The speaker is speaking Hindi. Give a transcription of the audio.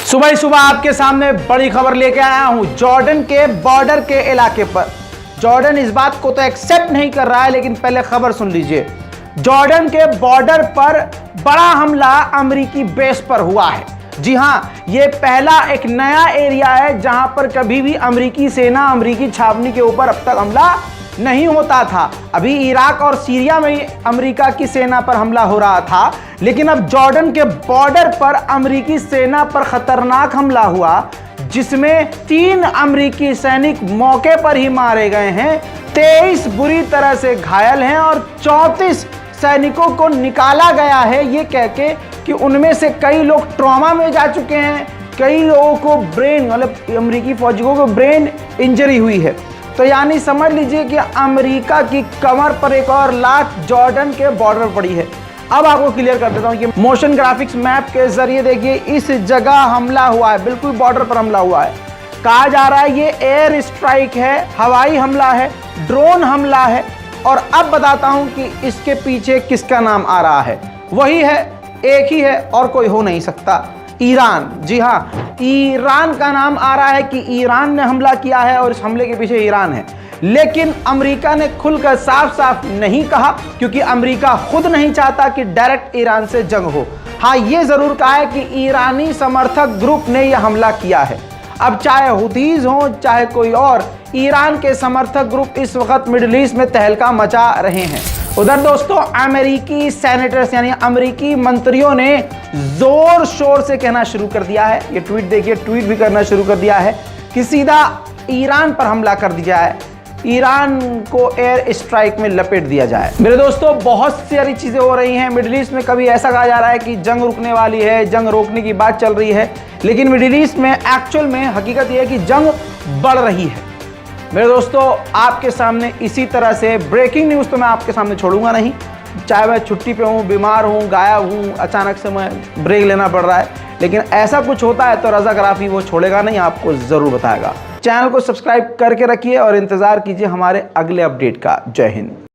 सुबह सुबह आपके सामने बड़ी खबर लेके आया हूं जॉर्डन के बॉर्डर के इलाके पर। जॉर्डन इस बात को तो एक्सेप्ट नहीं कर रहा है, लेकिन पहले खबर सुन लीजिए। जॉर्डन के बॉर्डर पर बड़ा हमला अमेरिकी बेस पर हुआ है। जी हां, यह पहला एक नया एरिया है जहां पर कभी भी अमेरिकी सेना अमेरिकी छावनी के ऊपर अब तक हमला नहीं होता था। अभी इराक और सीरिया में अमेरिका की सेना पर हमला हो रहा था, लेकिन अब जॉर्डन के बॉर्डर पर अमेरिकी सेना पर खतरनाक हमला हुआ, जिसमें 3 अमेरिकी सैनिक मौके पर ही मारे गए हैं, 23 बुरी तरह से घायल हैं और 34 सैनिकों को निकाला गया है ये कहके कि उनमें से कई लोग ट्रॉमा में जा चुके हैं, कई लोगों को ब्रेन मतलब अमेरिकी फौजियों को ब्रेन इंजरी हुई है। तो यानी समझ लीजिए कि अमेरिका की कमर पर एक और लात जॉर्डन के बॉर्डर पड़ी है। अब आपको क्लियर कर देता हूं कि मोशन ग्राफिक्स मैप के जरिए देखिए इस जगह हमला हुआ है, बिल्कुल बॉर्डर पर हमला हुआ है। कहा जा रहा है ये एयर स्ट्राइक है, हवाई हमला है, ड्रोन हमला है। और अब बताता हूं कि इसके पीछे किसका नाम आ रहा है। वही है, एक ही है और कोई हो नहीं सकता, ईरान। जी हां, ईरान का नाम आ रहा है कि ईरान ने हमला किया है और इस हमले के पीछे ईरान है। लेकिन अमेरिका ने खुलकर साफ साफ नहीं कहा, क्योंकि अमेरिका खुद नहीं चाहता कि डायरेक्ट ईरान से जंग हो। हाँ, ये जरूर कहा है कि ईरानी समर्थक ग्रुप ने यह हमला किया है। अब चाहे हुतीज हो चाहे कोई और, ईरान के समर्थक ग्रुप इस वक्त मिडिल ईस्ट में तहलका मचा रहे हैं। उधर दोस्तों अमेरिकी सेनेटर्स यानी अमेरिकी मंत्रियों ने जोर शोर से कहना शुरू कर दिया है, ये ट्वीट देखिए, ट्वीट भी करना शुरू कर दिया है कि सीधा ईरान पर हमला कर दिया है, ईरान को एयर स्ट्राइक में लपेट दिया जाए। मेरे दोस्तों बहुत सारी चीजें हो रही हैं मिडिल ईस्ट में। कभी ऐसा कहा जा रहा है कि जंग रुकने वाली है, जंग रोकने की बात चल रही है, लेकिन मिडिल ईस्ट में एक्चुअल में हकीकत यह है कि जंग बढ़ रही है। मेरे दोस्तों आपके सामने इसी तरह से ब्रेकिंग न्यूज़ तो मैं आपके सामने छोड़ूंगा नहीं, चाहे मैं छुट्टी पे हूँ, बीमार हूँ, गायब हूँ, अचानक से मैं ब्रेक लेना पड़ रहा है, लेकिन ऐसा कुछ होता है तो रज़ा गराफी वो छोड़ेगा नहीं, आपको ज़रूर बताएगा। चैनल को सब्सक्राइब करके रखिए और इंतज़ार कीजिए हमारे अगले अपडेट का। जय हिंद।